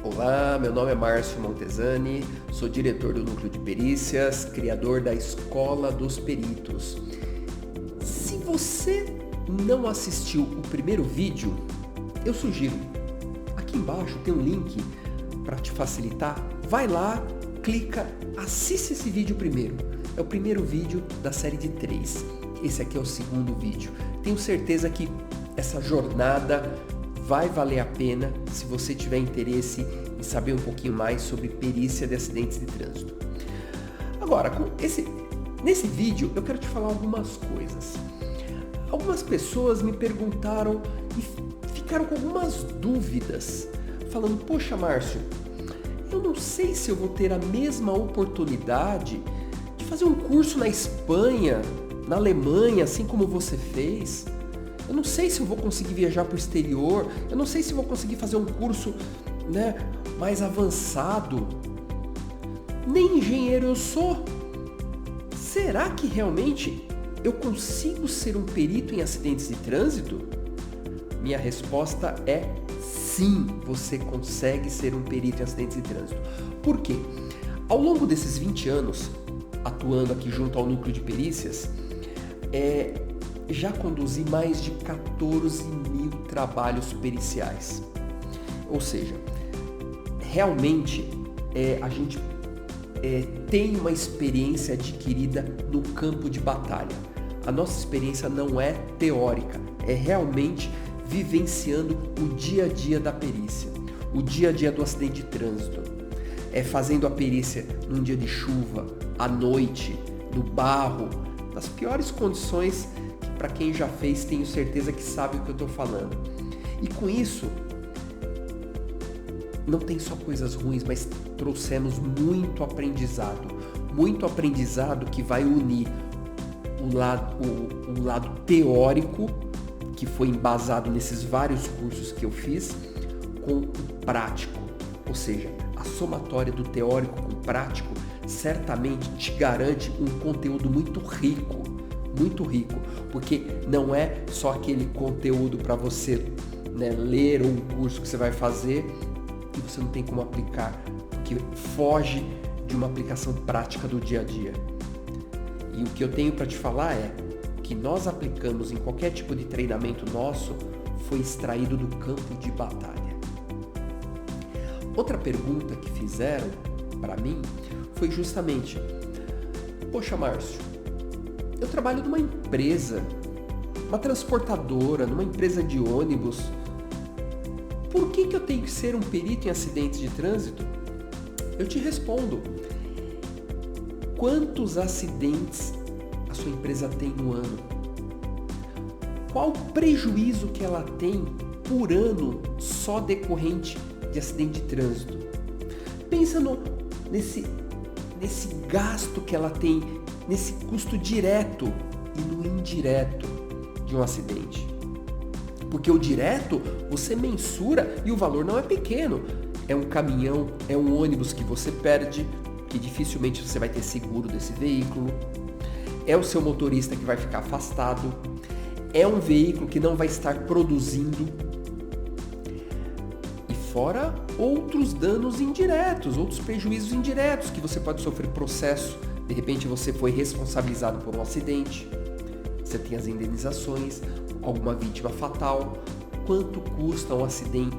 Olá, meu nome é Márcio Montesani, sou diretor do Núcleo de Perícias, criador da Escola dos Peritos. Se você não assistiu o primeiro vídeo, eu sugiro, aqui embaixo tem um link para te facilitar, vai lá, clica, assiste esse vídeo primeiro. É o primeiro vídeo da série de 3. Esse aqui é o segundo vídeo. Tenho certeza que essa jornada vai valer a pena se você tiver interesse em saber um pouquinho mais sobre perícia de acidentes de trânsito. Agora, nesse vídeo eu quero te falar algumas coisas. Algumas pessoas me perguntaram e ficaram com algumas dúvidas, falando, poxa Márcio, eu não sei se eu vou ter a mesma oportunidade de fazer um curso na Espanha, na Alemanha, assim como você fez. Eu não sei se eu vou conseguir viajar para o exterior, eu não sei se eu vou conseguir fazer um curso, mais avançado. Nem engenheiro eu sou. Será que realmente eu consigo ser um perito em acidentes de trânsito? Minha resposta é sim, você consegue ser um perito em acidentes de trânsito. Por quê? Ao longo desses 20 anos, atuando aqui junto ao Núcleo de Perícias, já conduzi mais de 14 mil trabalhos periciais. Ou seja, realmente a gente tem uma experiência adquirida no campo de batalha. A nossa experiência não é teórica, é realmente vivenciando o dia a dia da perícia, o dia a dia do acidente de trânsito. É fazendo a perícia num dia de chuva, à noite, no barro, nas piores condições. Para quem já fez, tenho certeza que sabe o que eu estou falando. E com isso, não tem só coisas ruins, mas trouxemos muito aprendizado que vai unir o lado teórico, que foi embasado nesses vários cursos que eu fiz, com o prático. Ou seja, a somatória do teórico com o prático certamente te garante um conteúdo muito rico, porque não é só aquele conteúdo para você ler um curso que você vai fazer e você não tem como aplicar, porque foge de uma aplicação prática do dia a dia. E o que eu tenho para te falar é que nós aplicamos em qualquer tipo de treinamento nosso foi extraído do campo de batalha. Outra pergunta que fizeram para mim foi justamente, poxa Márcio, eu trabalho numa empresa, uma transportadora, numa empresa de ônibus. Por que eu tenho que ser um perito em acidentes de trânsito? Eu te respondo. Quantos acidentes a sua empresa tem no ano? Qual o prejuízo que ela tem por ano só decorrente de acidente de trânsito? Pensa nesse gasto que ela tem, nesse custo direto e no indireto de um acidente. Porque o direto você mensura e o valor não é pequeno. É um caminhão, é um ônibus que você perde, que dificilmente você vai ter seguro desse veículo. É o seu motorista que vai ficar afastado. É um veículo que não vai estar produzindo. E fora outros danos indiretos, outros prejuízos indiretos, que você pode sofrer processo. De repente você foi responsabilizado por um acidente, você tem as indenizações, alguma vítima fatal. Quanto custa um acidente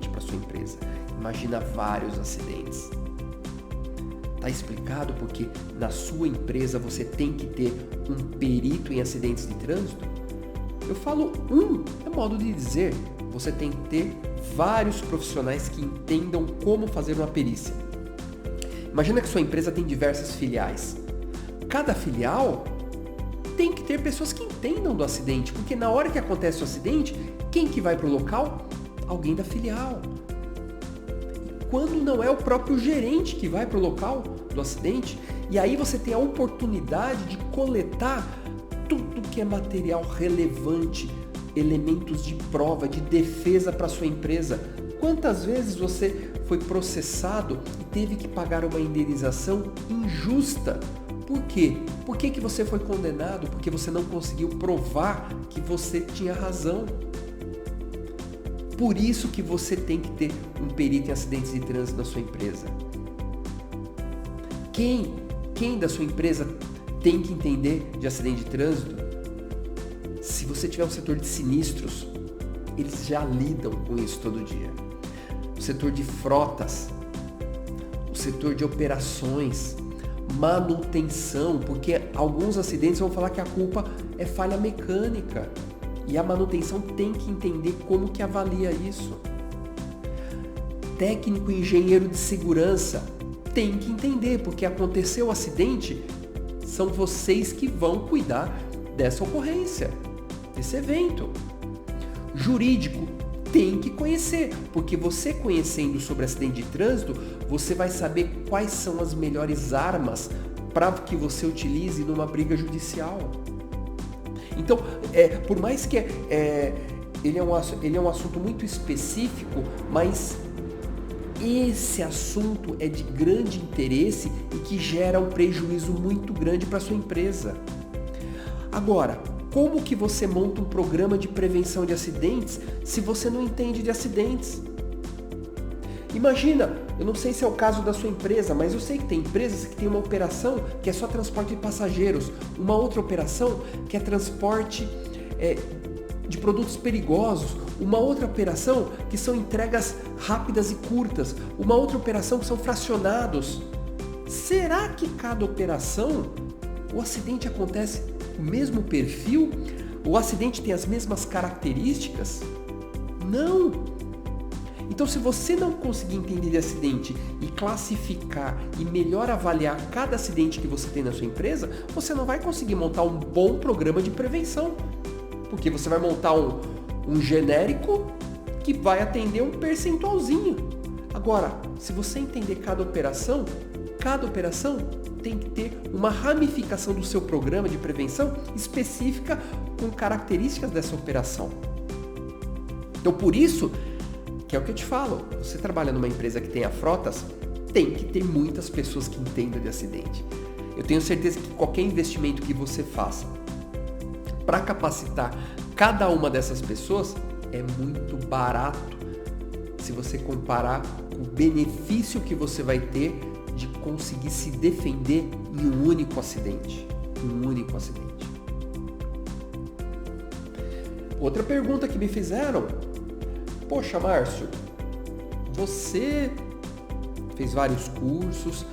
para sua empresa? Imagina vários acidentes. Tá explicado porque na sua empresa você tem que ter um perito em acidentes de trânsito? Eu falo é modo de dizer, você tem que ter vários profissionais que entendam como fazer uma perícia. Imagina que sua empresa tem diversas filiais. Cada filial tem que ter pessoas que entendam do acidente, porque na hora que acontece o acidente, quem que vai para o local? Alguém da filial. E quando não é o próprio gerente que vai para o local do acidente, e aí você tem a oportunidade de coletar tudo que é material relevante, elementos de prova, de defesa para sua empresa. Quantas vezes você foi processado e teve que pagar uma indenização injusta? Por quê? Por que você foi condenado? Porque você não conseguiu provar que você tinha razão. Por isso que você tem que ter um perito em acidentes de trânsito na sua empresa. Quem da sua empresa tem que entender de acidente de trânsito? Se você tiver um setor de sinistros, eles já lidam com isso todo dia. O setor de frotas, o setor de operações, manutenção, porque alguns acidentes vão falar que a culpa é falha mecânica e a manutenção tem que entender como que avalia isso. Técnico e engenheiro de segurança tem que entender, porque aconteceu o acidente, são vocês que vão cuidar dessa ocorrência, desse evento. Jurídico tem que conhecer, porque você conhecendo sobre acidente de trânsito, você vai saber quais são as melhores armas para que você utilize numa briga judicial. Então, por mais que ele é um assunto muito específico, mas esse assunto é de grande interesse e que gera um prejuízo muito grande para a sua empresa. Agora, como que você monta um programa de prevenção de acidentes se você não entende de acidentes? Imagina, eu não sei se é o caso da sua empresa, mas eu sei que tem empresas que tem uma operação que é só transporte de passageiros, uma outra operação que é transporte de produtos perigosos, uma outra operação que são entregas rápidas e curtas, uma outra operação que são fracionados. Será que cada operação, o acidente acontece com o mesmo perfil? O acidente tem as mesmas características? Não! Então, se você não conseguir entender de acidente e classificar e melhor avaliar cada acidente que você tem na sua empresa, você não vai conseguir montar um bom programa de prevenção. Porque você vai montar um genérico que vai atender um percentualzinho. Agora, se você entender cada operação tem que ter uma ramificação do seu programa de prevenção específica com características dessa operação. Então, por isso, que é o que eu te falo, você trabalha numa empresa que tenha frotas, tem que ter muitas pessoas que entendam de acidente. Eu tenho certeza que qualquer investimento que você faça para capacitar cada uma dessas pessoas é muito barato se você comparar o benefício que você vai ter de conseguir se defender em um único acidente. Outra pergunta que me fizeram: poxa, Márcio, você fez vários cursos,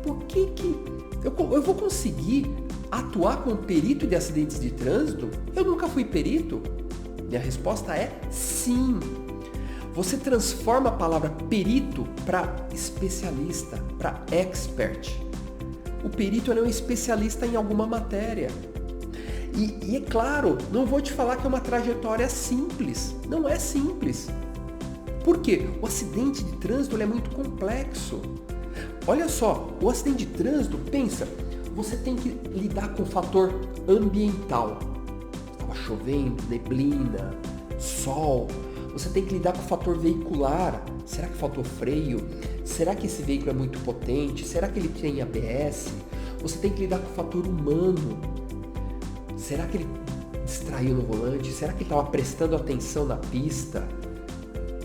por que eu vou conseguir atuar como perito de acidentes de trânsito? Eu nunca fui perito. Minha resposta é sim. Você transforma a palavra perito para especialista, para expert. O perito é um especialista em alguma matéria. E é claro, não vou te falar que é uma trajetória simples. Não é simples. Por quê? O acidente de trânsito é muito complexo. Olha só, o acidente de trânsito, pensa, você tem que lidar com o fator ambiental. Estava chovendo, neblina, sol. Você tem que lidar com o fator veicular. Será que faltou freio? Será que esse veículo é muito potente? Será que ele tem ABS? Você tem que lidar com o fator humano. Será que ele distraiu no volante? Será que ele estava prestando atenção na pista?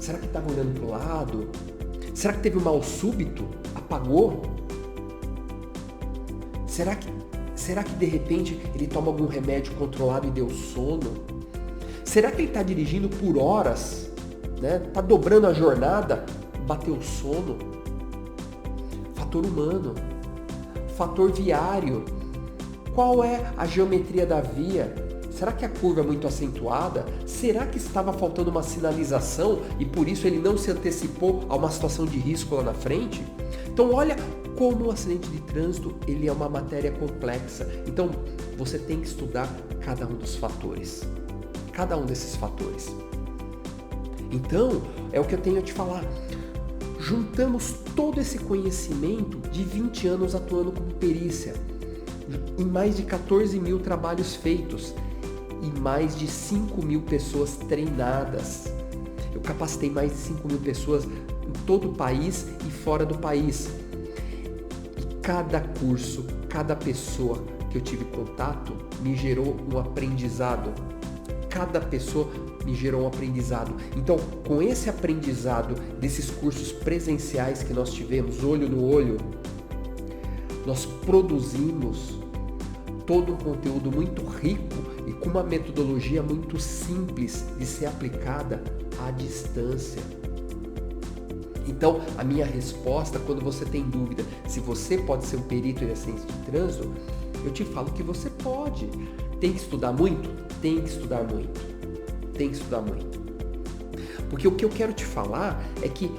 Será que estava olhando para o lado? Será que teve um mal súbito? Apagou? Será que de repente ele toma algum remédio controlado e deu sono? Será que ele está dirigindo por horas, né? Tá dobrando a jornada, bateu sono? Fator humano. Fator viário. Qual é a geometria da via? Será que a curva é muito acentuada? Será que estava faltando uma sinalização e por isso ele não se antecipou a uma situação de risco lá na frente? Então olha como o acidente de trânsito ele é uma matéria complexa. Então você tem que estudar cada um dos fatores. Cada um desses fatores. Então, é o que eu tenho a te falar. Juntamos todo esse conhecimento de 20 anos atuando como perícia, em mais de 14 mil trabalhos feitos e mais de 5 mil pessoas treinadas. Eu capacitei mais de 5 mil pessoas em todo o país e fora do país. E cada curso, cada pessoa que eu tive contato me gerou um aprendizado. Cada pessoa me gerou um aprendizado. Então, com esse aprendizado desses cursos presenciais que nós tivemos, olho no olho, nós produzimos todo um conteúdo muito rico e com uma metodologia muito simples de ser aplicada à distância. Então, a minha resposta, quando você tem dúvida se você pode ser um perito em acidentes de trânsito, eu te falo que você pode. Tem que estudar muito? Tem que estudar muito. Tem que estudar muito. Porque o que eu quero te falar é que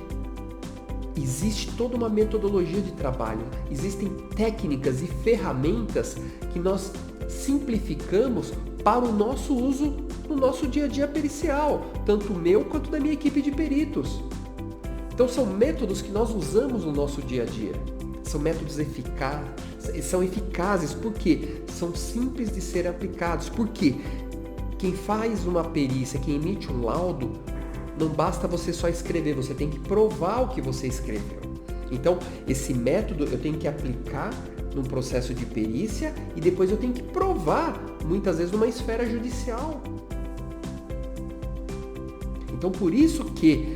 existe toda uma metodologia de trabalho, existem técnicas e ferramentas que nós simplificamos para o nosso uso no nosso dia a dia pericial, tanto meu quanto da minha equipe de peritos. Então são métodos que nós usamos no nosso dia a dia, são métodos eficazes porque são simples de ser aplicados, porque quem faz uma perícia, quem emite um laudo, não basta você só escrever, você tem que provar o que você escreveu. Então, esse método eu tenho que aplicar num processo de perícia e depois eu tenho que provar, muitas vezes, numa esfera judicial. Então, por isso que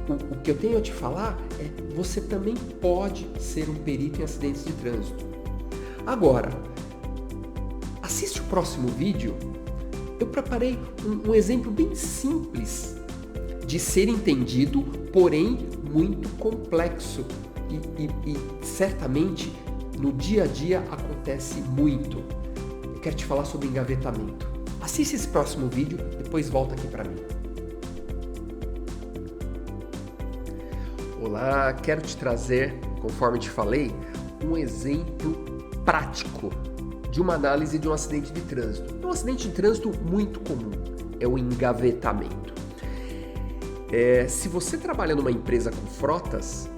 o que eu tenho a te falar é você também pode ser um perito em acidentes de trânsito. Agora, assiste o próximo vídeo. Eu preparei um exemplo bem simples de ser entendido, porém muito complexo e certamente no dia a dia acontece muito. Eu quero te falar sobre engavetamento. Assista esse próximo vídeo, depois volta aqui para mim. Olá, quero te trazer, conforme te falei, um exemplo prático de uma análise de um acidente de trânsito. Um acidente de trânsito muito comum é o engavetamento. Se você trabalha numa empresa com frotas,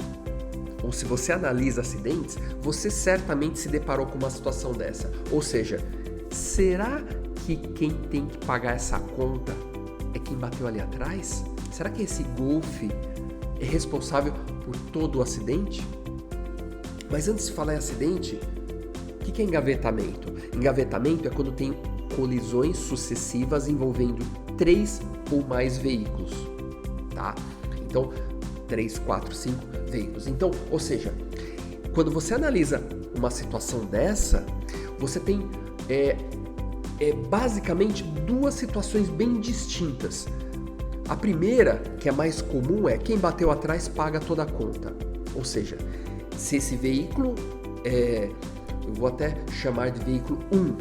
ou se você analisa acidentes, você certamente se deparou com uma situação dessa. Ou seja, será que quem tem que pagar essa conta é quem bateu ali atrás? Será que esse Golf é responsável por todo o acidente? Mas antes de falar em acidente, o que é engavetamento? Engavetamento é quando tem colisões sucessivas envolvendo 3 ou mais veículos. Tá? Então, 3, 4, 5 veículos. Então, ou seja, quando você analisa uma situação dessa, você tem basicamente duas situações bem distintas. A primeira, que é mais comum, é quem bateu atrás paga toda a conta. Ou seja, se esse veículo, eu vou até chamar de veículo 1,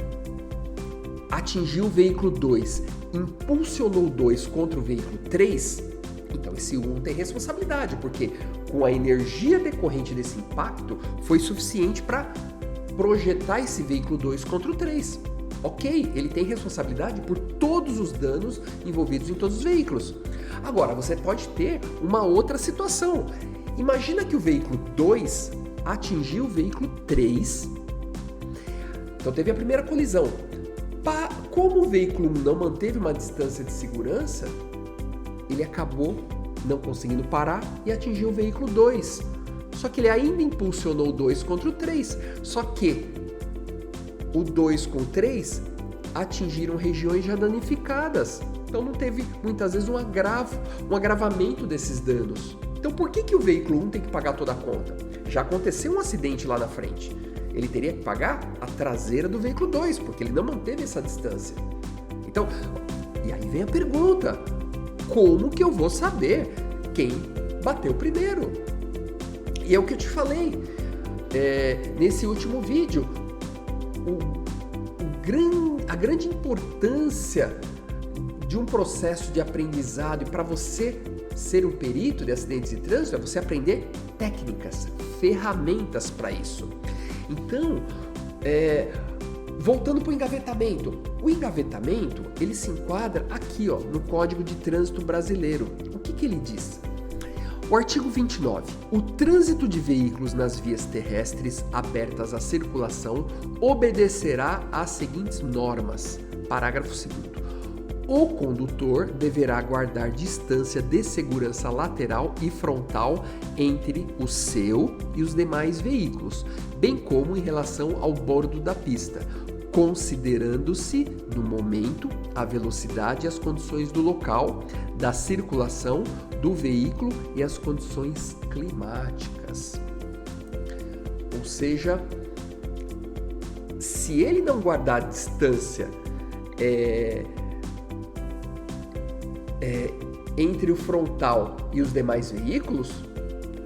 atingiu o veículo 2, impulsionou o 2 contra o veículo 3, então esse 1 tem responsabilidade, porque com a energia decorrente desse impacto foi suficiente para projetar esse veículo 2 contra o 3. Ok, ele tem responsabilidade por todos os danos envolvidos em todos os veículos. Agora, você pode ter uma outra situação. Imagina que o veículo 2 atingiu o veículo 3. Então teve a primeira colisão. Como o veículo 1 não manteve uma distância de segurança, ele acabou não conseguindo parar e atingiu o veículo 2. Só que ele ainda impulsionou o 2 contra o 3. Só que o 2 com o 3 atingiram regiões já danificadas. Então não teve muitas vezes um agravamento desses danos. Então por que o veículo 1 tem que pagar toda a conta? Já aconteceu um acidente lá na frente. Ele teria que pagar a traseira do veículo 2, porque ele não manteve essa distância. Então, e aí vem a pergunta: como que eu vou saber quem bateu primeiro? E é o que eu te falei nesse último vídeo. A grande importância de um processo de aprendizado e para você ser um perito de acidentes de trânsito é você aprender técnicas, ferramentas para isso. Então, voltando para o engavetamento. O engavetamento, ele se enquadra aqui, no Código de Trânsito Brasileiro. O que ele diz? O artigo 29. O trânsito de veículos nas vias terrestres abertas à circulação obedecerá às seguintes normas. Parágrafo 2º. O condutor deverá guardar distância de segurança lateral e frontal entre o seu e os demais veículos, bem como em relação ao bordo da pista. considerando-se, no momento, a velocidade e as condições do local, da circulação do veículo e as condições climáticas. Ou seja, se ele não guardar a distância entre o frontal e os demais veículos,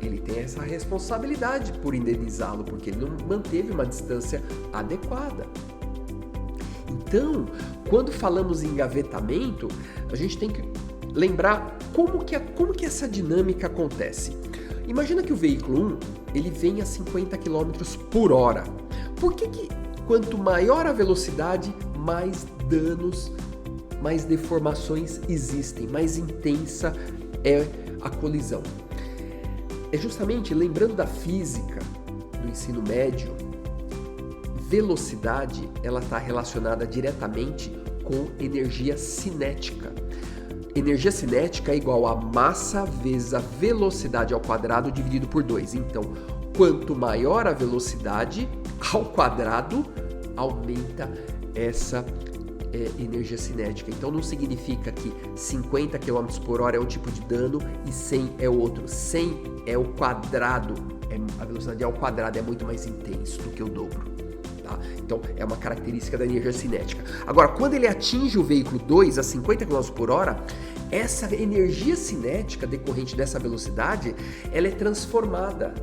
ele tem essa responsabilidade por indenizá-lo, porque ele não manteve uma distância adequada. Então, quando falamos em engavetamento, a gente tem que lembrar como que essa dinâmica acontece. Imagina que o veículo 1 ele vem a 50 km por hora. Por que quanto maior a velocidade, mais danos, mais deformações existem, mais intensa é a colisão? É justamente lembrando da física do ensino médio, velocidade ela está relacionada diretamente com energia cinética. Energia cinética é igual a massa vezes a velocidade ao quadrado dividido por 2. Então, quanto maior a velocidade ao quadrado, aumenta essa energia cinética. Então não significa que 50 km por hora é um tipo de dano e 100 é outro. 100 é o quadrado, a velocidade ao quadrado é muito mais intenso do que o dobro. Tá? Então é uma característica da energia cinética. Agora, quando ele atinge o veículo 2 a 50 km por hora, essa energia cinética decorrente dessa velocidade, ela é transformada.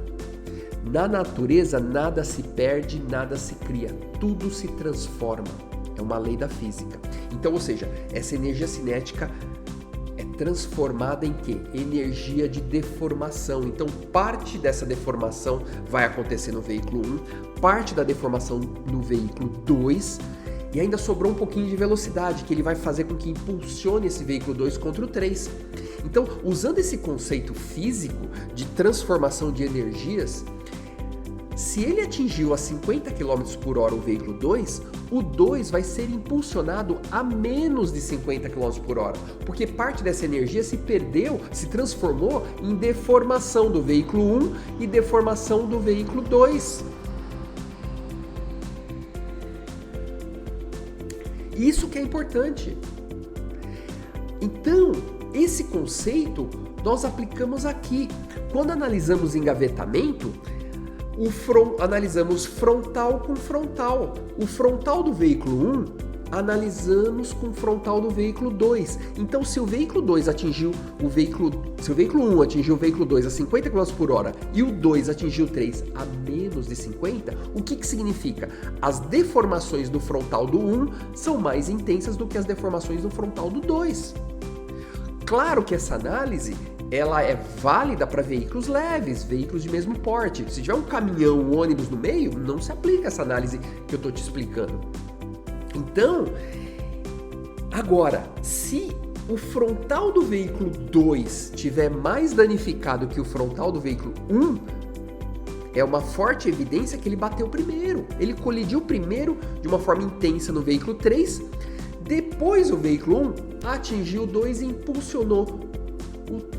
Na natureza, nada se perde, nada se cria, tudo se transforma. É uma lei da física. Então, ou seja, essa energia cinética é transformada em quê? Energia de deformação. Então, parte dessa deformação vai acontecer no veículo 1, parte da deformação no veículo 2, e ainda sobrou um pouquinho de velocidade, que ele vai fazer com que impulsione esse veículo 2 contra o 3. Então, usando esse conceito físico de transformação de energias, se ele atingiu a 50 km por hora o veículo 2, o 2 vai ser impulsionado a menos de 50 km por hora, porque parte dessa energia se perdeu, se transformou em deformação do veículo 1 e deformação do veículo 2. Isso que é importante. Então, esse conceito nós aplicamos aqui. Quando analisamos engavetamento, analisamos frontal com frontal. O frontal do veículo 1, analisamos com o frontal do veículo 2. Então, se o veículo 1 atingiu o veículo 2 a 50 km por hora e o 2 atingiu o 3 a menos de 50, o que significa? As deformações do frontal do 1 são mais intensas do que as deformações do frontal do 2. Claro que essa análise ela é válida para veículos leves, veículos de mesmo porte. Se tiver um caminhão, um ônibus no meio, não se aplica essa análise que eu estou te explicando. Então, agora, se o frontal do veículo 2 tiver mais danificado que o frontal do veículo 1, é uma forte evidência que ele bateu primeiro. Ele colidiu primeiro de uma forma intensa no veículo 3, depois o veículo 1 atingiu o 2 e impulsionou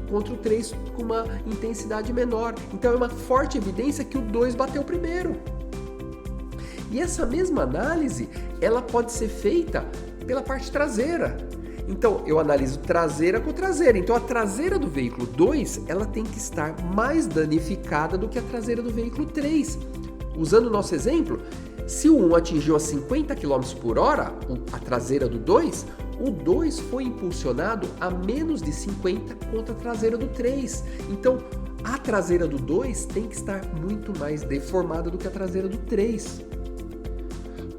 contra o 3 com uma intensidade menor. Então é uma forte evidência que o 2 bateu primeiro. E essa mesma análise, ela pode ser feita pela parte traseira. Então eu analiso traseira com traseira. Então a traseira do veículo 2, ela tem que estar mais danificada do que a traseira do veículo 3. Usando o nosso exemplo, se o 1 atingiu a 50 km por hora, a traseira do 2, o 2 foi impulsionado a menos de 50 contra a traseira do 3. Então, a traseira do 2 tem que estar muito mais deformada do que a traseira do 3.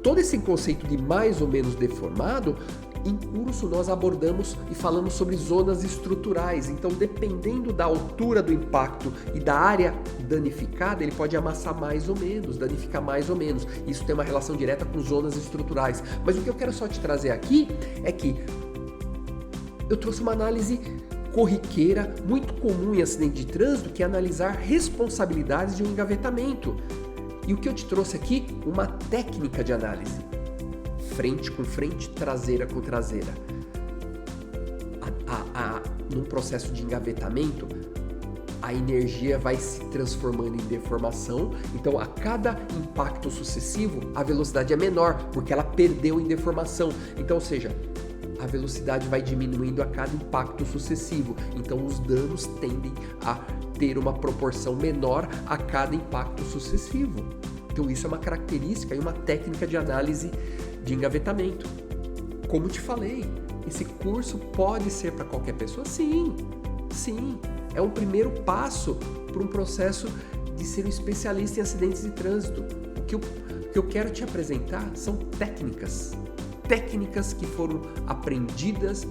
Todo esse conceito de mais ou menos deformado, em curso nós abordamos e falamos sobre zonas estruturais. Então, dependendo da altura do impacto e da área danificada, ele pode amassar mais ou menos, danificar mais ou menos. Isso tem uma relação direta com zonas estruturais. Mas o que eu quero só te trazer aqui é que eu trouxe uma análise corriqueira, muito comum em acidente de trânsito, que é analisar responsabilidades de um engavetamento. E o que eu te trouxe aqui? Uma técnica de análise. Frente com frente, traseira com traseira. Num processo de engavetamento, a energia vai se transformando em deformação, então a cada impacto sucessivo a velocidade é menor, porque ela perdeu em deformação. Então, ou seja, a velocidade vai diminuindo a cada impacto sucessivo, então os danos tendem a ter uma proporção menor a cada impacto sucessivo. Então isso é uma característica e uma técnica de análise de engavetamento. Como te falei, esse curso pode ser para qualquer pessoa? Sim, sim. É um primeiro passo para um processo de ser um especialista em acidentes de trânsito. O que eu quero te apresentar são técnicas que foram aprendidas,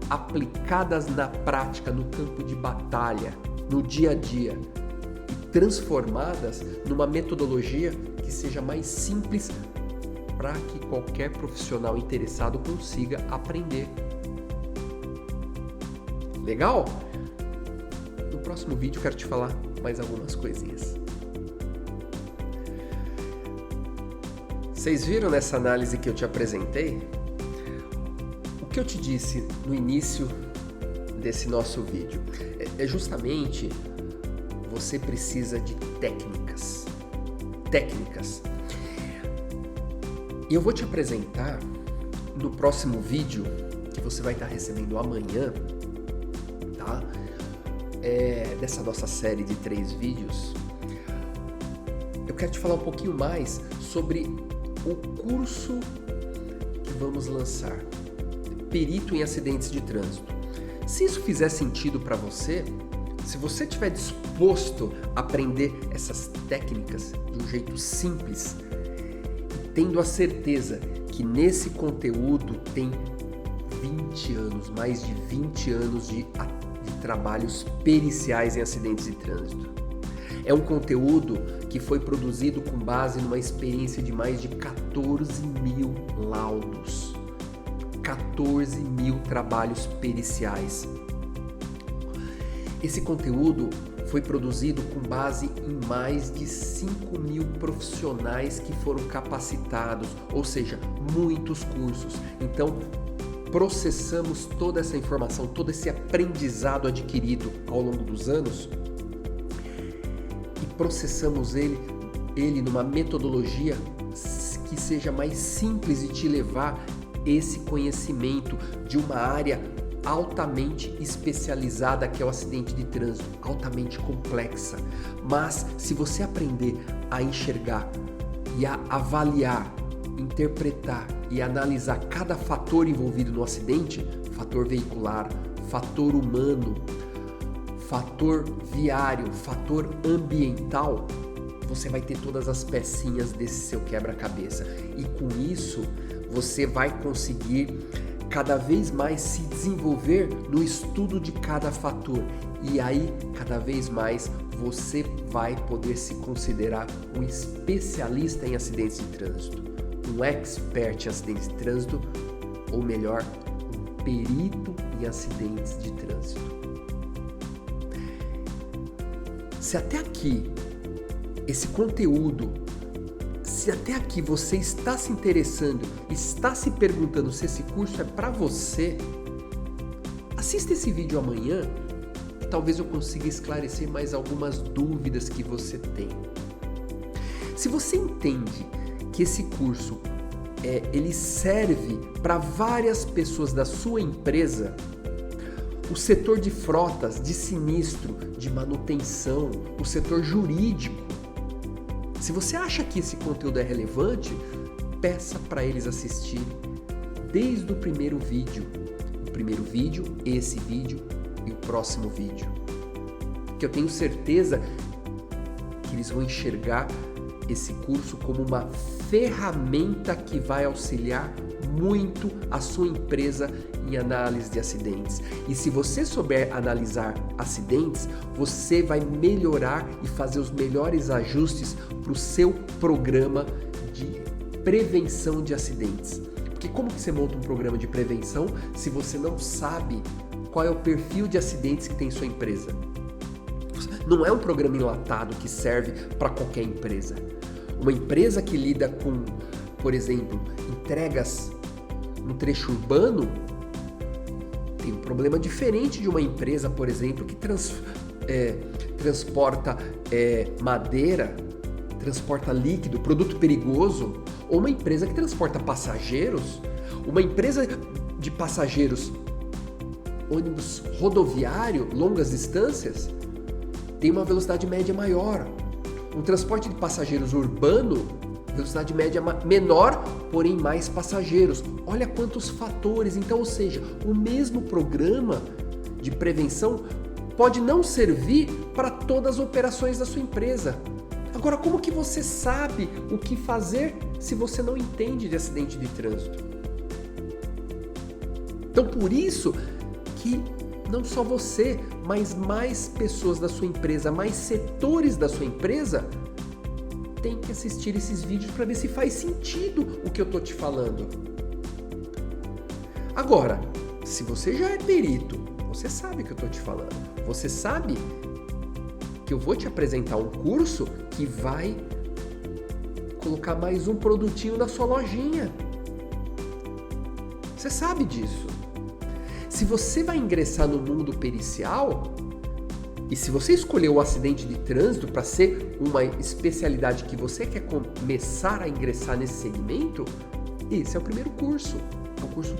aplicadas na prática, no campo de batalha, no dia a dia, e transformadas numa metodologia que seja mais simples para que qualquer profissional interessado consiga aprender. Legal? No próximo vídeo eu quero te falar mais algumas coisinhas. Vocês viram nessa análise que eu te apresentei? O que eu te disse no início desse nosso vídeo é justamente você precisa de técnicas. E eu vou te apresentar no próximo vídeo, que você vai estar recebendo amanhã, tá? Dessa nossa série de 3 vídeos. Eu quero te falar um pouquinho mais sobre o curso que vamos lançar, Perito em Acidentes de Trânsito. Se isso fizer sentido para você, se você estiver disposto a aprender essas técnicas de um jeito simples, tendo a certeza que nesse conteúdo tem 20 anos, mais de 20 anos de trabalhos periciais em acidentes de trânsito. É um conteúdo que foi produzido com base numa experiência de mais de 14 mil laudos, 14 mil trabalhos periciais. Esse conteúdo foi produzido com base em mais de 5 mil profissionais que foram capacitados, ou seja, muitos cursos. Então, processamos toda essa informação, todo esse aprendizado adquirido ao longo dos anos e processamos ele numa metodologia que seja mais simples de te levar esse conhecimento de uma área altamente especializada, que é o acidente de trânsito, altamente complexa. Mas se você aprender a enxergar e a avaliar, interpretar e analisar cada fator envolvido no acidente, fator veicular, fator humano, fator viário, fator ambiental, você vai ter todas as pecinhas desse seu quebra-cabeça. E com isso, você vai conseguir cada vez mais se desenvolver no estudo de cada fator. E aí, cada vez mais, você vai poder se considerar um especialista em acidentes de trânsito, um expert em acidentes de trânsito, ou melhor, um perito em acidentes de trânsito. Se até aqui, esse conteúdo, se até aqui você está se interessando, está se perguntando se esse curso é para você, assista esse vídeo amanhã e talvez eu consiga esclarecer mais algumas dúvidas que você tem. Se você entende que esse curso ele serve para várias pessoas da sua empresa, o setor de frotas, de sinistro, de manutenção, o setor jurídico, se você acha que esse conteúdo é relevante, peça para eles assistirem desde o primeiro vídeo. O primeiro vídeo, esse vídeo e o próximo vídeo. Que eu tenho certeza que eles vão enxergar esse curso como uma ferramenta que vai auxiliar muito a sua empresa em análise de acidentes. E se você souber analisar acidentes, você vai melhorar e fazer os melhores ajustes para o seu programa de prevenção de acidentes. Porque como que você monta um programa de prevenção se você não sabe qual é o perfil de acidentes que tem em sua empresa? Não é um programa enlatado que serve para qualquer empresa. Uma empresa que lida com, por exemplo, entregas no trecho urbano tem um problema diferente de uma empresa, por exemplo, que transporta madeira, transporta líquido, produto perigoso, ou uma empresa que transporta passageiros, uma empresa de passageiros, ônibus rodoviário, longas distâncias, tem uma velocidade média maior. Um transporte de passageiros urbano, velocidade média menor, porém mais passageiros. Olha quantos fatores. Então, ou seja, o mesmo programa de prevenção pode não servir para todas as operações da sua empresa. Agora, como que você sabe o que fazer se você não entende de acidente de trânsito? Então, por isso que não só você, mas mais pessoas da sua empresa, mais setores da sua empresa tem que assistir esses vídeos para ver se faz sentido o que eu tô te falando. Agora, se você já é perito, você sabe o que eu tô te falando. Você sabe que eu vou te apresentar um curso que vai colocar mais um produtinho na sua lojinha. Você sabe disso. Se você vai ingressar no mundo pericial, e se você escolheu o acidente de trânsito para ser uma especialidade que você quer começar a ingressar nesse segmento, esse é o primeiro curso. É o curso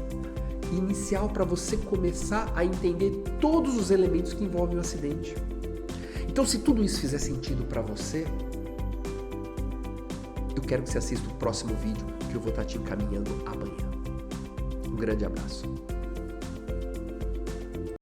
inicial para você começar a entender todos os elementos que envolvem o acidente. Então, se tudo isso fizer sentido para você, eu quero que você assista o próximo vídeo que eu vou estar te encaminhando amanhã. Um grande abraço.